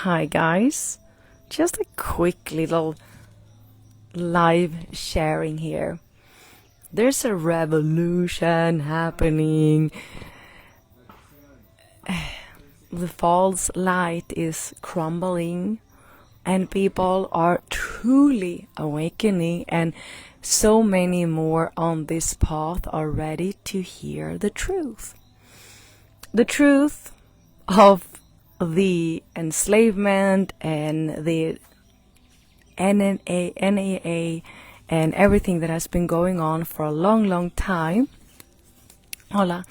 Hi guys, just a quick little live sharing here. There's a revolution happening. The false light is crumbling and people are truly awakening, and so many more on this path are ready to hear the truth. The truth of the enslavement and the NAA and everything that has been going on for a long time. Hola.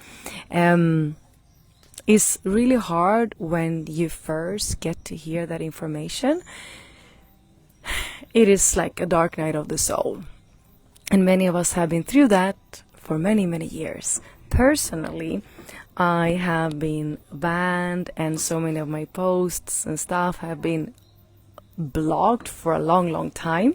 Is really hard when you first get to hear that information. It is like a dark night of the soul. And many of us have been through that for many years. Personally, I have been banned and so many of my posts and stuff have been blocked for a long time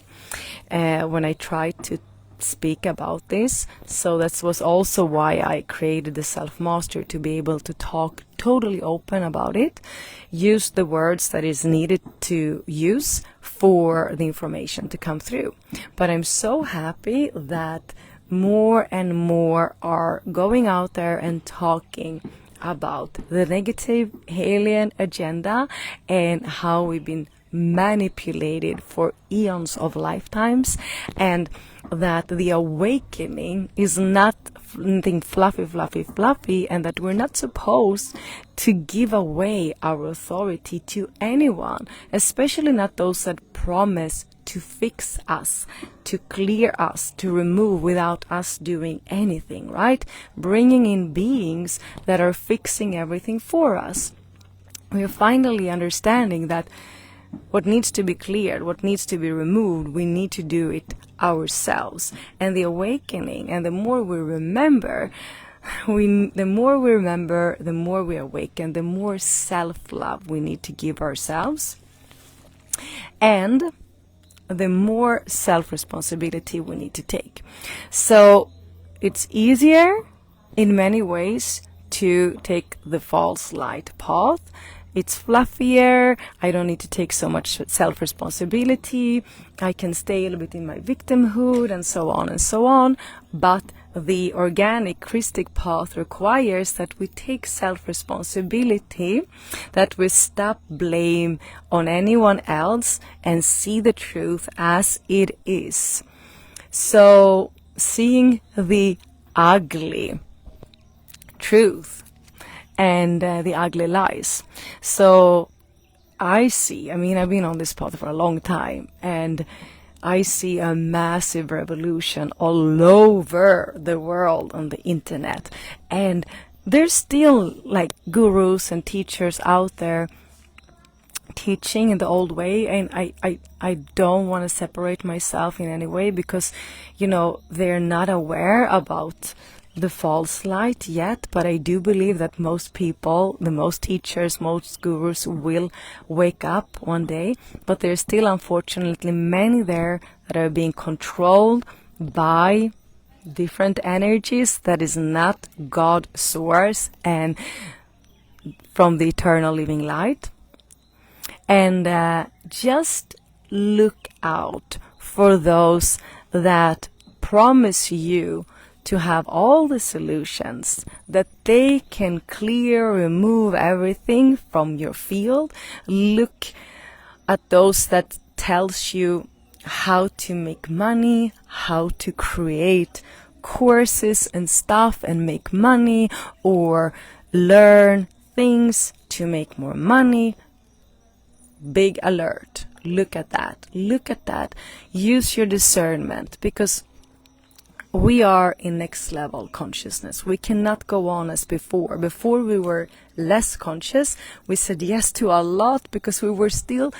when I tried to speak about this. So that was also why I created the Self-Master, to be able to talk totally open about it, use the words that is needed to use for the information to come through. But I'm so happy that more and more are going out there and talking about the negative alien agenda and how we've been manipulated for eons of lifetimes, and that the awakening is not anything fluffy, and that we're not supposed to give away our authority to anyone, especially not those that promise to fix us, to clear us, to remove without us doing anything, right? Bringing in beings that are fixing everything for us. We're finally understanding that what needs to be cleared, what needs to be removed, we need to do it ourselves. And the awakening, and the more we remember, the more we awaken, the more self-love we need to give ourselves, and the more self-responsibility we need to take. So it's easier in many ways to take the false light path. It's fluffier. I don't need to take so much self-responsibility. I can stay a little bit in my victimhood and so on and so on. But the organic Christic path requires that we take self-responsibility, that we stop blame on anyone else and see the truth as it is. So seeing the ugly truth and the ugly lies. So I've been on this path for a long time, and I see a massive revolution all over the world on the internet. And there's still like gurus and teachers out there teaching in the old way, and I don't want to separate myself in any way, because they're not aware about the false light yet. But I do believe that most people, the most teachers, most gurus will wake up one day. But there's still unfortunately many there that are being controlled by different energies that is not God source and from the eternal living light. And just look out for those that promise you to have all the solutions, that they can clear, remove everything from your field. Look at those that tells you how to make money, how to create courses and stuff and make money, or learn things to make more money. Big alert. Look at that. Look at that. Use your discernment, because we are in next level consciousness. We cannot go on as before. Before we were less conscious. We said yes to a lot because we were still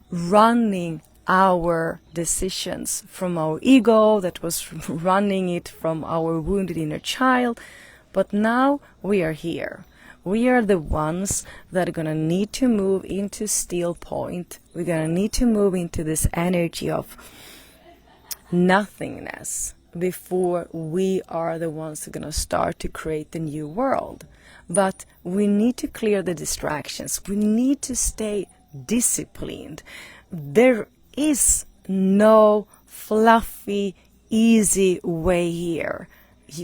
running our decisions from our ego, that was running it from our wounded inner child. But now we are here. We are the ones that are going to need to move into still point. We're going to need to move into this energy of nothingness before we are the ones who are going to start to create the new world. But we need to clear the distractions. We need to stay disciplined. There is no fluffy, easy way here.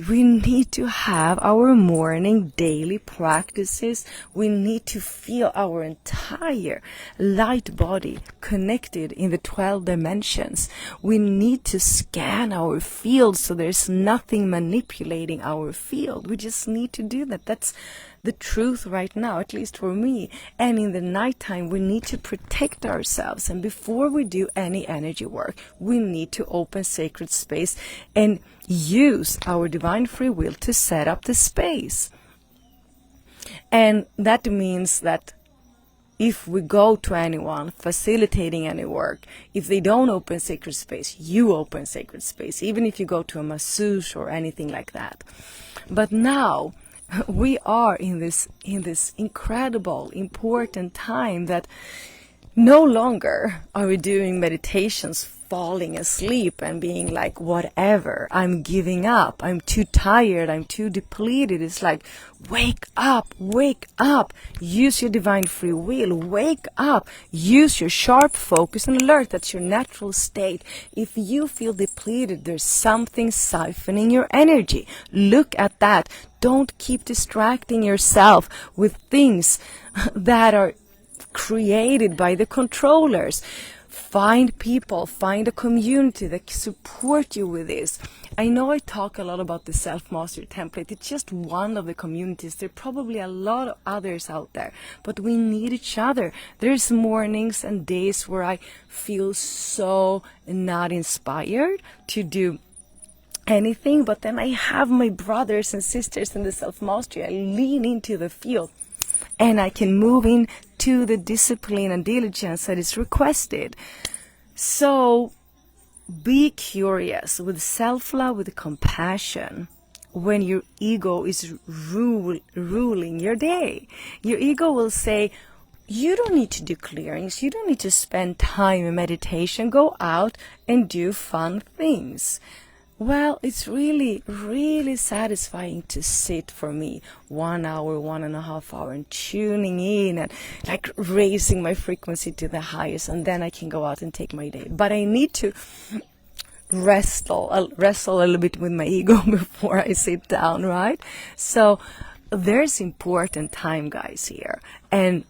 We need to have our morning daily practices. We need to feel our entire light body connected in the 12 dimensions. We need to scan our field so there's nothing manipulating our field. We just need to do that. That's the truth right now, at least for me. And in the nighttime, we need to protect ourselves. And before we do any energy work, we need to open sacred space and use our divine free will to set up the space. And that means that if we go to anyone facilitating any work, if they don't open sacred space, you open sacred space, even if you go to a masseuse or anything like that. But now we are in this incredible, important time that no longer are we doing meditations, falling asleep and being like, whatever, I'm giving up, I'm too tired, I'm too depleted. It's like, wake up, use your divine free will, wake up, use your sharp focus and alert. That's your natural state. If you feel depleted, there's something siphoning your energy. Look at that. Don't keep distracting yourself with things that are created by the controllers. Find people, find a community that support you with this. I know I talk a lot about the self-mastery template. It's just one of the communities. There are probably a lot of others out there, but we need each other. There's mornings and days where I feel so not inspired to do anything, but then I have my brothers and sisters in the self-mastery. I lean into the field and I can move into the discipline and diligence that is requested. So be curious with self-love, with compassion, when your ego is ruling your day. Your ego will say, you don't need to do clearings, you don't need to spend time in meditation, go out and do fun things. Well, it's really, really satisfying to sit for me 1 hour, 1.5 hours, and tuning in and like raising my frequency to the highest, and then I can go out and take my day. But I need to wrestle a little bit with my ego before I sit down, right? So there's important time, guys, here. And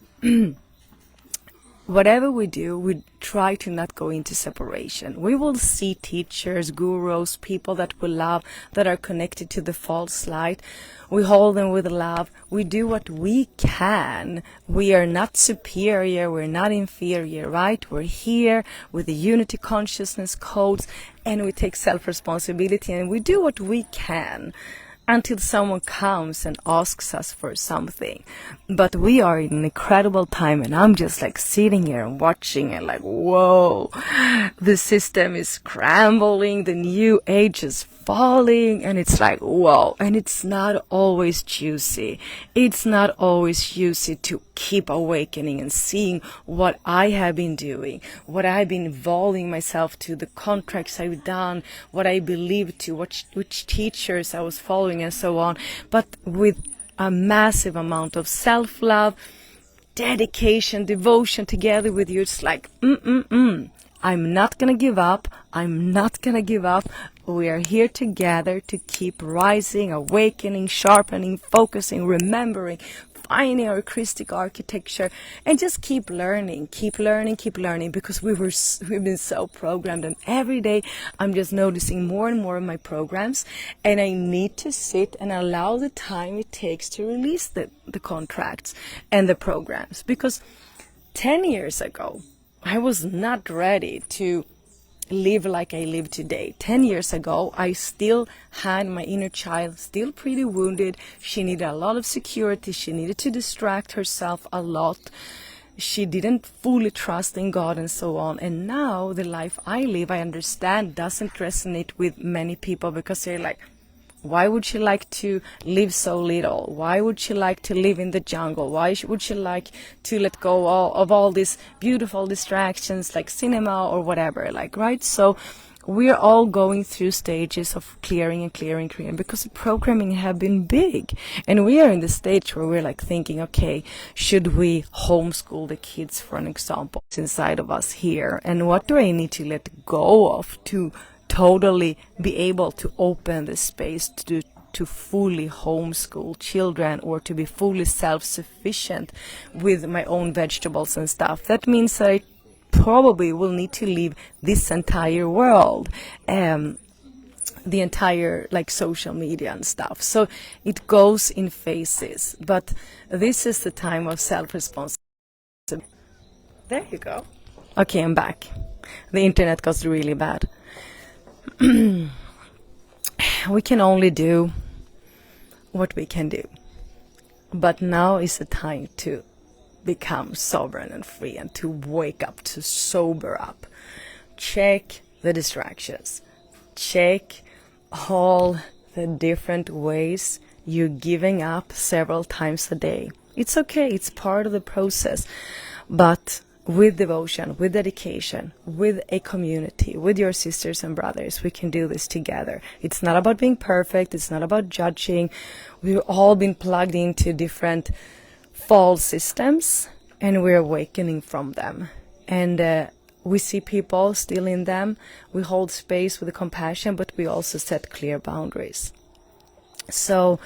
whatever we do, we try to not go into separation. We will see teachers, gurus, people that we love, that are connected to the false light. We hold them with love. We do what we can. We are not superior. We're not inferior, right? We're here with the unity consciousness codes, and we take self-responsibility, and we do what we can until someone comes and asks us for something. But we are in an incredible time, and I'm just like sitting here and watching and like, whoa, the system is crumbling, the new age is falling, and it's like, whoa. And it's not always juicy. It's not always juicy to keep awakening and seeing what I have been doing, what I've been involving myself to, the contracts I've done, what I believed to, which teachers I was following, and so on. But with a massive amount of self-love, dedication, devotion together with you, it's like, I'm not gonna give up. I'm not gonna give up. We are here together to keep rising, awakening, sharpening, focusing, remembering, finding our Christic architecture, and just keep learning, because we've been so programmed, and every day I'm just noticing more and more of my programs, and I need to sit and allow the time it takes to release the contracts and the programs, because 10 years ago I was not ready to live like I live today. 10 years ago, I still had my inner child still pretty wounded. She needed a lot of security. She needed to distract herself a lot. She didn't fully trust in God and so on. And now the life I live, I understand, doesn't resonate with many people, because they're like, why would she like to live so little? Why would she like to live in the jungle? Why would she like to let go of all these beautiful distractions like cinema or whatever, like, right? So we are all going through stages of clearing and clearing, because the programming have been big, and we are in the stage where we're like thinking, okay, should we homeschool the kids, for an example? It's inside of us here, and what do I need to let go of to totally be able to open the space to fully homeschool children, or to be fully self-sufficient with my own vegetables and stuff? That means that I probably will need to leave this entire world, the entire like social media and stuff. So it goes in phases, but this is the time of self-responsibility. There you go. Okay, I'm back. The internet got really bad. We can only do what we can do, but now is the time to become sovereign and free, and to wake up, to sober up. Check the distractions. Check all the different ways you're giving up several times a day. It's okay, it's part of the process. But with devotion, with dedication, with a community, with your sisters and brothers, we can do this together. It's not about being perfect. It's not about judging. We've all been plugged into different false systems, and we're awakening from them. And we see people still in them. We hold space with compassion, but we also set clear boundaries. So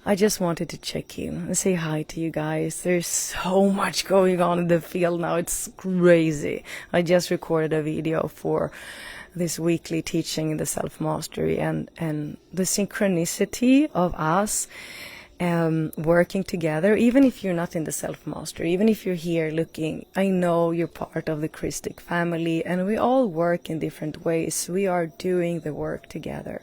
I just wanted to check in and say hi to you guys. There's so much going on in the field now. It's crazy. I just recorded a video for this weekly teaching in the self-mastery, and the synchronicity of us working together. Even if you're not in the self-mastery, even if you're here looking, I know you're part of the Christic family, and we all work in different ways. We are doing the work together.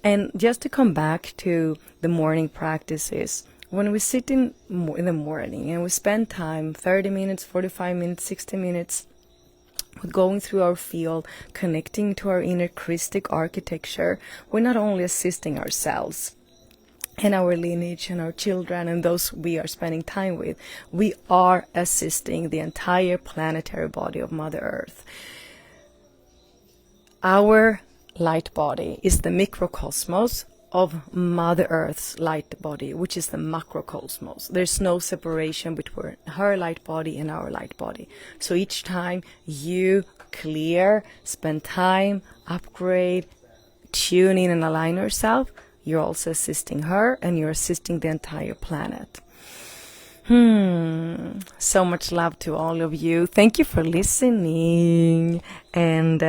And just to come back to the morning practices, when we sit in the morning and we spend time, 30 minutes, 45 minutes, 60 minutes, with going through our field, connecting to our inner Christic architecture, we're not only assisting ourselves and our lineage and our children and those we are spending time with, we are assisting the entire planetary body of Mother Earth. Our light body is the microcosmos of Mother Earth's light body, which is the macrocosmos. There's no separation between her light body and our light body. So each time you clear, spend time, upgrade, tune in and align yourself, you're also assisting her, and you're assisting the entire planet. So much love to all of you. Thank you for listening. And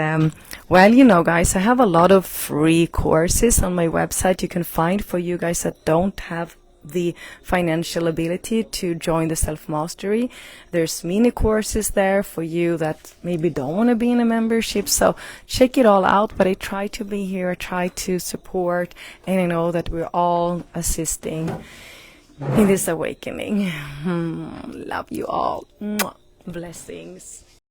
well, you know, guys, I have a lot of free courses on my website you can find for you guys that don't have the financial ability to join the self-mastery. There's mini courses there for you that maybe don't want to be in a membership. So check it all out. But I try to be here, I try to support, and I know that we're all assisting in this awakening. Love you all. Blessings.